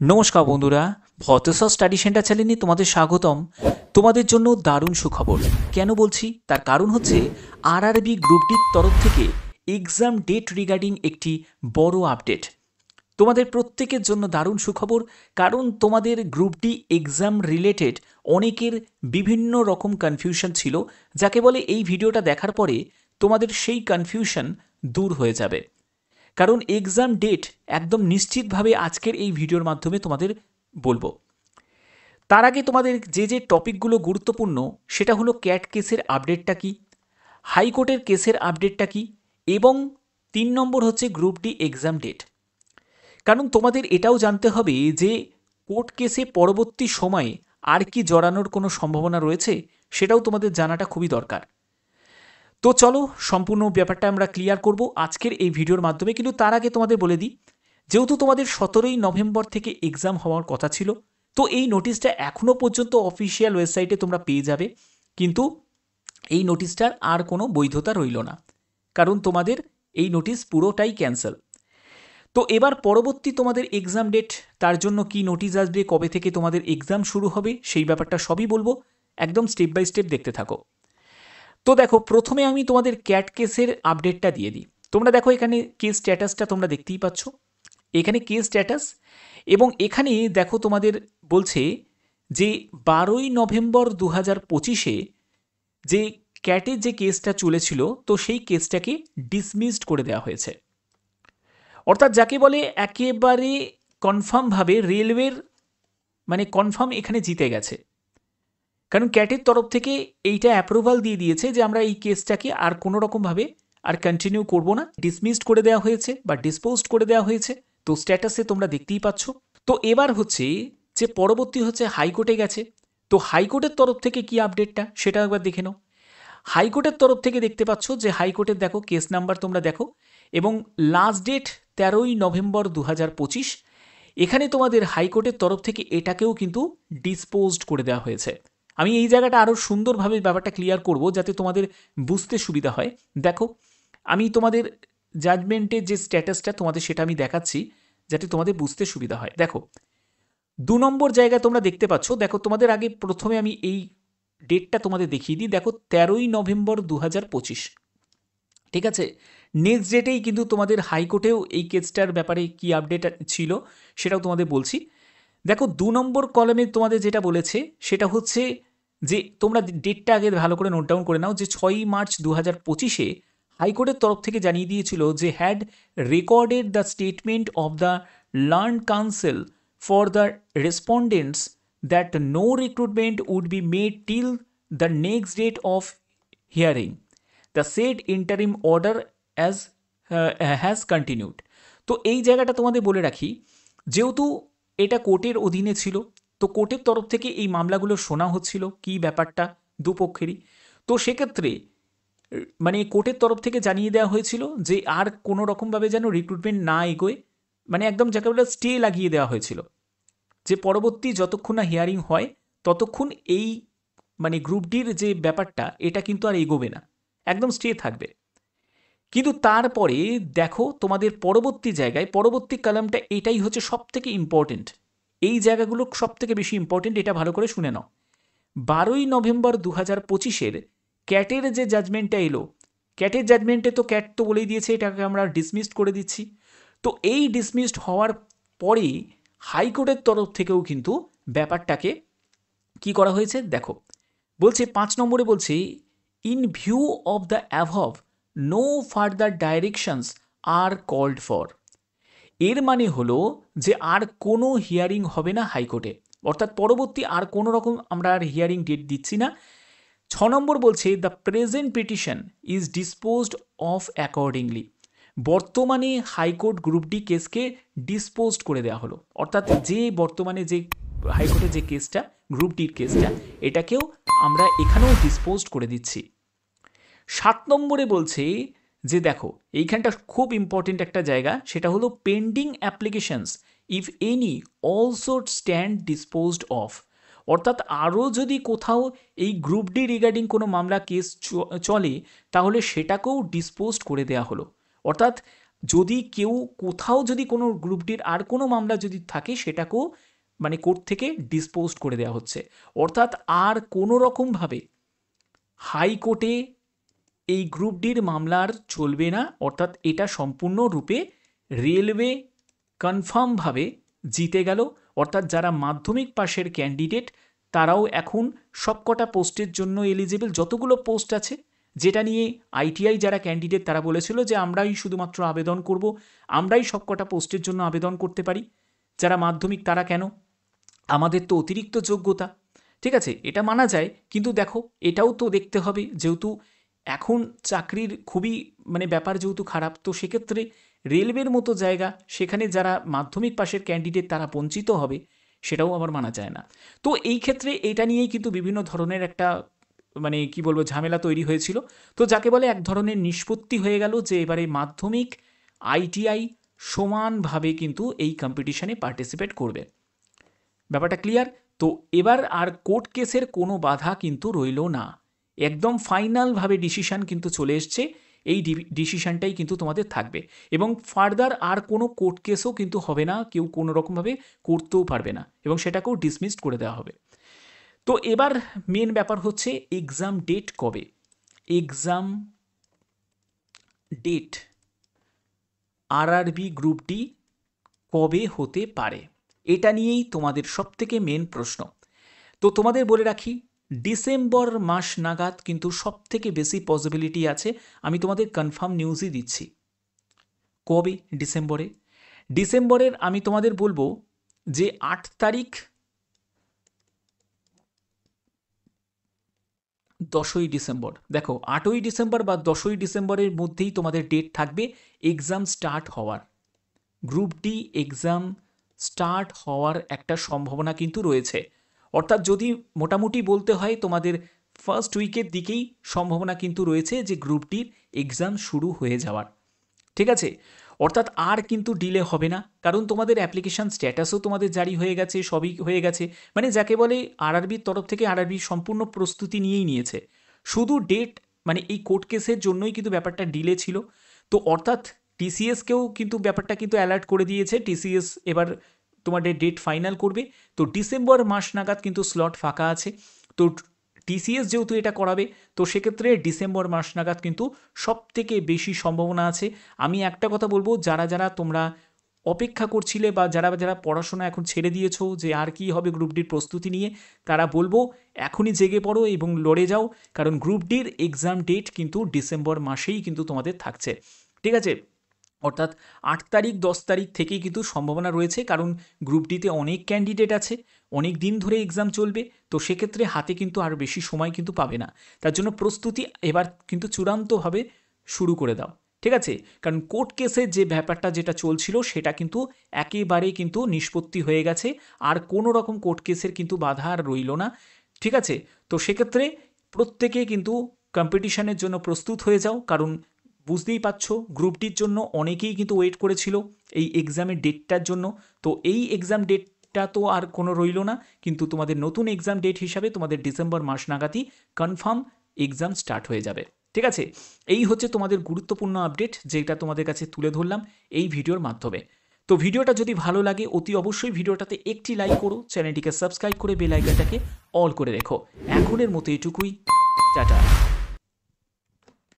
নমস্কার বন্ধুরা, ভতেশ্বর study centre চ্যানেলে তোমাদের স্বাগতম। তোমাদের জন্য দারুণ সুখবর। কেন বলছি? তার কারণ হচ্ছে আরআরবি গ্রুপ ডির তরফ থেকে এক্সাম ডেট রিগার্ডিং একটি বড় আপডেট। তোমাদের প্রত্যেকের জন্য দারুণ সুখবর, কারণ তোমাদের গ্রুপ ডি এক্সাম রিলেটেড অনেকের বিভিন্ন রকম কনফিউশন ছিল, যাকে বলে এই ভিডিওটা দেখার পরে তোমাদের সেই কনফিউশন দূর হয়ে যাবে। কারণ এক্সাম ডেট একদম নিশ্চিতভাবে আজকের এই ভিডিওর মাধ্যমে তোমাদের বলবো। তার আগে তোমাদের যে যে টপিকগুলো গুরুত্বপূর্ণ সেটা হলো ক্যাট কেসের আপডেটটা কি, হাইকোর্টের কেসের আপডেটটা কি, এবং 3 নম্বর হচ্ছে গ্রুপ ডি এক্সাম ডেট। কারণ তোমাদের এটাও জানতে হবে যে কোর্ট কেসে পরবর্তী সময়ে আর কি জড়ানোর কোনো সম্ভাবনা রয়েছে, সেটাও তোমাদের জানাটা খুবই দরকার। তো চলো সম্পূর্ণ ব্যাপারটা আমরা ক্লিয়ার করব আজকের এই ভিডিওর মাধ্যমে। কিন্তু তার আগে তোমাদের বলে দিই, যেহেতু তোমাদের 17ই নভেম্বর থেকে এক্সাম হওয়ার কথা ছিল, তো এই নোটিশটা এখনও পর্যন্ত অফিসিয়াল ওয়েবসাইটে তোমরা পেয়ে যাবে, কিন্তু এই নোটিশটার আর কোনো বৈধতা রইল না, কারণ তোমাদের এই নোটিশ পুরোটাই ক্যান্সেল। তো এবার পরবর্তী তোমাদের এক্সাম ডেট, তার জন্য কি নোটিশ আসবে, কবে থেকে তোমাদের এক্সাম শুরু হবে, সেই ব্যাপারটা সবই বলবো। একদম স্টেপ বাই স্টেপ দেখতে থাকো। তো দেখো, প্রথমে আমি তোমাদের ক্যাট কেসের আপডেটটা দিয়ে দিই। তোমরা দেখো এখানে কেস স্ট্যাটাসটা তোমরা দেখতেই পাচ্ছ, এখানে কেস স্ট্যাটাস। এবং এখানে দেখো তোমাদের বলছে যে 12ই নভেম্বর 2025-এ যে ক্যাটের যে কেসটা চলেছিল, তো সেই কেসটাকে ডিসমিসড করে দেওয়া হয়েছে। অর্থাৎ যাকে বলে একেবারে কনফার্মভাবে রেলওয়ের কনফার্ম এখানে জিতে গেছে। কারণ ক্যাটের তরফ থেকে এইটা অ্যাপ্রুভাল দিয়ে দিয়েছে যে আমরা এই কেসটাকে আর কোনো রকমভাবে আর কন্টিনিউ করব না, ডিসমিসড করে দেওয়া হয়েছে বা ডিসপোজড করে দেওয়া হয়েছে। তো স্ট্যাটাসে তোমরা দেখতেই পাচ্ছ। তো এবার হচ্ছে যে পরবর্তী হচ্ছে হাইকোর্টে গেছে। তো হাইকোর্টের তরফ থেকে কি আপডেটটা সেটা একবার দেখে নাও। হাইকোর্টের তরফ থেকে দেখতে পাচ্ছ যে হাইকোর্টের দেখো কেস নাম্বার তোমরা দেখো, এবং লাস্ট ডেট 13ই নভেম্বর 2025। এখানে তোমাদের হাইকোর্টের তরফ থেকে এটাকেও কিন্তু ডিসপোজড করে দেওয়া হয়েছে। আমি এই জায়গাটা আরও সুন্দরভাবে ব্যাপারটা ক্লিয়ার করব যাতে তোমাদের বুঝতে সুবিধা হয়। দেখো, আমি তোমাদের জাজমেন্টের যে স্ট্যাটাসটা তোমাদের সেটা আমি দেখাচ্ছি যাতে তোমাদের বুঝতে সুবিধা হয়। দেখো, 2 নম্বর জায়গায় তোমরা দেখতে পাচ্ছ, দেখো তোমাদের আগে প্রথমে আমি এই ডেটটা তোমাদের দেখিয়ে দিই। দেখো 13ই নভেম্বর 2025, ঠিক আছে। নেক্সট ডেটেই কিন্তু তোমাদের হাইকোর্টেও এই কেসটার ব্যাপারে কি আপডেট ছিল সেটাও তোমাদের বলছি। দেখো 2 নম্বর কলামে তোমাদের যেটা বলেছে সেটা হচ্ছে যে তোমরা ডেটটা আগে ভালো করে নোট ডাউন করে নাও, যে 6ই মার্চ 2025-এ হাইকোর্টের তরফ থেকে জানিয়ে দিয়েছিল যে had recorded the statement of the learned counsel for the respondents that no recruitment would be made till the next date of hearing the said interim order as has continued. তো এই জায়গাটা তোমাদের বলে রাখি, যেহেতু এটা কোর্টের অধীনে ছিল, তো কোর্টের তরফ থেকে এই মামলাগুলো শোনা হচ্ছিল কি ব্যাপারটা দুপক্ষেরই। তো সেক্ষেত্রে কোর্টের তরফ থেকে জানিয়ে দেওয়া হয়েছিল যে আর কোনো রকমভাবে যেন রিক্রুটমেন্ট না এগোয়, একদম যাকে বলে স্টে লাগিয়ে দেওয়া হয়েছিল, যে পরবর্তী যতক্ষণ না হিয়ারিং হয় ততক্ষণ এই গ্রুপ ডির যে ব্যাপারটা এটা কিন্তু আর এগোবে না, একদম স্টে থাকবে। কিন্তু তারপরে দেখো তোমাদের পরবর্তী জায়গায় পরবর্তী কলামটা এটাই হচ্ছে সব থেকে ইম্পর্টেন্ট, এই জায়গাগুলো সব থেকে বেশি ইম্পর্টেন্ট, এটা ভালো করে শুনে নাও। 12ই নভেম্বর 2025-এর ক্যাটের যে জাজমেন্টটা এলো, ক্যাটের জাজমেন্টে তো ক্যাট তো বলেই দিয়েছে এটাকে আমরা ডিসমিসড করে দিচ্ছি। তো এই ডিসমিসড হওয়ার পরেই হাইকোর্টের তরফ থেকেও কিন্তু ব্যাপারটাকে কি করা হয়েছে দেখো, বলছে 5 নম্বরে বলছে in view of the above no further directions are called for. এর মানে হলো যে আর কোনো হিয়ারিং হবে না হাইকোর্টে, অর্থাৎ পরবর্তী আর কোনো রকম আমরা আর হিয়ারিং ডেট দিচ্ছি না। 6 নম্বর বলছে the present petition is disposed of accordingly. বর্তমানে হাইকোর্ট গ্রুপ ডি কেসকে ডিসপোজড করে দেওয়া হলো, অর্থাৎ যে বর্তমানে যে হাইকোর্টের যে কেসটা গ্রুপ ডির কেসটা এটাকেও আমরা এখানেও ডিসপোজড করে দিচ্ছি। 7 নম্বরে বলছে যে দেখো এইখানটা খুব ইম্পর্টেন্ট একটা জায়গা, সেটা হলো pending applications if any also stand disposed of. অর্থাৎ আরও যদি কোথাও এই গ্রুপ ডি রিগার্ডিং কোনো মামলা কেস চলে তাহলে সেটাকেও ডিসপোজড করে দেওয়া হলো। অর্থাৎ যদি কেউ কোথাও যদি কোনো গ্রুপ ডির আর কোনো মামলা যদি থাকে সেটাকেও মানে কোর্ট থেকে ডিসপোজ করে দেওয়া হচ্ছে। অর্থাৎ আর কোনো রকমভাবে হাইকোর্টে এই গ্রুপ ডির মামলার চলবে না। অর্থাৎ এটা সম্পূর্ণরূপে রেলওয়ে কনফার্মভাবে জিতে গেল। অর্থাৎ যারা মাধ্যমিক পাশের ক্যান্ডিডেট তারাও এখন সবকটা পোস্টের জন্য এলিজিবল, যতগুলো পোস্ট আছে, যেটা নিয়ে আইটিআই যারা ক্যান্ডিডেট তারা বলেছিল যে আমরাই শুধুমাত্র আবেদন করব, আমরাই সবকটা পোস্টের জন্য আবেদন করতে পারি, যারা মাধ্যমিক তারা কেন, আমাদের তো অতিরিক্ত যোগ্যতা। ঠিক আছে, এটা মানা যায়, কিন্তু দেখো এটাও তো দেখতে হবে, যেহেতু এখন চাকরির খুবই মানে ব্যাপার যেহেতু খারাপ, তো সেক্ষেত্রে রেলওয়ের মতো জায়গা সেখানে যারা মাধ্যমিক পাশের ক্যান্ডিডেট তারা বঞ্চিত হবে, সেটাও আবার মানা যায় না। তো এই ক্ষেত্রে এটা নিয়েই কিন্তু বিভিন্ন ধরনের একটা মানে কি বলবো ঝামেলা তৈরি হয়েছিল। তো যাকে বলে এক ধরনের নিষ্পত্তি হয়ে গেল যে এবারে মাধ্যমিক আইটিআই সমানভাবে কিন্তু এই কম্পিটিশনে পার্টিসিপেট করবে। ব্যাপারটা ক্লিয়ার? তো এবার আর কোর্ট কেসের কোনো বাধা কিন্তু রইল না, একদম ফাইনালভাবে ডিসিশন কিন্তু চলে এসছে। এই ডিসিশনটাই কিন্তু তোমাদের থাকবে এবং ফার্দার আর কোনো কোর্ট কেসও কিন্তু হবে না, কেউ কোনো রকমভাবে করতেও পারবে না এবং সেটাকেও ডিসমিসড করে দেওয়া হবে। তো এবার মেন ব্যাপার হচ্ছে এক্সাম ডেট কবে, exam date RRB group D কবে হতে পারে, এটা নিয়েই তোমাদের সবথেকে মেন প্রশ্ন। তো তোমাদের বলে রাখি ডিসেম্বর মাস নাগাদ কিন্তু সবথেকে বেশি পসিবিলিটি আছে, আমি তোমাদের কনফার্ম নিউজই দিচ্ছি। কবে ডিসেম্বরে? ডিসেম্বরের আমি তোমাদের বলবো যে 8 তারিখ, 10ই ডিসেম্বর। দেখো 8ই ডিসেম্বর বা 10ই ডিসেম্বরের মধ্যেই তোমাদের ডেট থাকবে এক্সাম স্টার্ট হওয়ার। গ্রুপ ডি এক্সাম স্টার্ট হওয়ার একটা সম্ভাবনা কিন্তু রয়েছে। অর্থাৎ যদি মোটামুটি বলতে হয় তোমাদের ফার্স্ট উইকের দিকেই সম্ভাবনা কিন্তু রয়েছে যে গ্রুপ ডির এক্সাম শুরু হয়ে যাওয়ার। ঠিক আছে, অর্থাৎ আর কিন্তু ডিলে হবে না, কারণ তোমাদের অ্যাপ্লিকেশান স্ট্যাটাসও তোমাদের জারি হয়ে গেছে, সবই হয়ে গেছে। মানে যাকে বলে আরআরবির তরফ থেকে আরআরবি সম্পূর্ণ প্রস্তুতি নিয়েই নিয়েছে, শুধু ডেট মানে এই কোর্ট কেসের জন্যই কিন্তু ব্যাপারটা ডিলে ছিল। তো অর্থাৎ টিসিএসকেও কিন্তু ব্যাপারটা কিন্তু অ্যালার্ট করে দিয়েছে, টিসিএস এবার তোমাদের ডেট ফাইনাল করবে। তো ডিসেম্বর মাস নাগাদ কিন্তু স্লট ফাঁকা আছে। তো টিসিএস যেহেতু এটা করাবে, তো সেক্ষেত্রে ডিসেম্বর মাস নাগাদ কিন্তু সবথেকে বেশি সম্ভাবনা আছে। আমি একটা কথা বলবো, যারা যারা তোমরা অপেক্ষা করছিলে বা যারা যারা পড়াশোনা এখন ছেড়ে দিয়েছো যে আর কি হবে গ্রুপ ডির প্রস্তুতি নিয়ে, তারা বলবো এখনই জেগে পড়ো এবং লড়ে যাও, কারণ গ্রুপ ডির এক্সাম ডেট কিন্তু ডিসেম্বর মাসেই কিন্তু তোমাদের থাকছে। ঠিক আছে, অর্থাৎ 8 তারিখ 10 তারিখ থেকেই কিন্তু সম্ভাবনা রয়েছে, কারণ গ্রুপ ডিতে অনেক ক্যান্ডিডেট আছে, অনেক দিন ধরে এক্সাম চলবে। তো সেক্ষেত্রে হাতে কিন্তু আর বেশি সময় কিন্তু পাবে না, তার জন্য প্রস্তুতি এবার কিন্তু চূড়ান্তভাবে শুরু করে দাও। ঠিক আছে, কারণ কোর্ট কেসের যে ব্যাপারটা যেটা চলছিল সেটা কিন্তু একেবারেই কিন্তু নিষ্পত্তি হয়ে গেছে, আর কোনো রকম কোর্ট কেসের কিন্তু বাধা আর রইল না। ঠিক আছে, তো সেক্ষেত্রে প্রত্যেকে কিন্তু কম্পিটিশনের জন্য প্রস্তুত হয়ে যাও, কারণ বুঝতেই পারছো গ্রুপ ডির জন্য অনেকেই কিন্তু ওয়েট করেছিল এই এক্সামের ডেটটার জন্য। তো এই এক্সাম ডেটটা তো আর কোনো রইল না, কিন্তু তোমাদের নতুন এক্সাম ডেট হিসাবে তোমাদের ডিসেম্বর মাস নাগাদই কনফার্ম এক্সাম স্টার্ট হয়ে যাবে। ঠিক আছে, এই হচ্ছে তোমাদের গুরুত্বপূর্ণ আপডেট যেটা তোমাদের কাছে তুলে ধরলাম এই ভিডিওর মাধ্যমে। তো ভিডিওটা যদি ভালো লাগে অতি অবশ্যই ভিডিওটাতে একটি লাইক করো, চ্যানেলটিকে সাবস্ক্রাইব করে বেল আইকনটাকে অল করে রেখো। এখনের মতো এটুকুই, টাটা।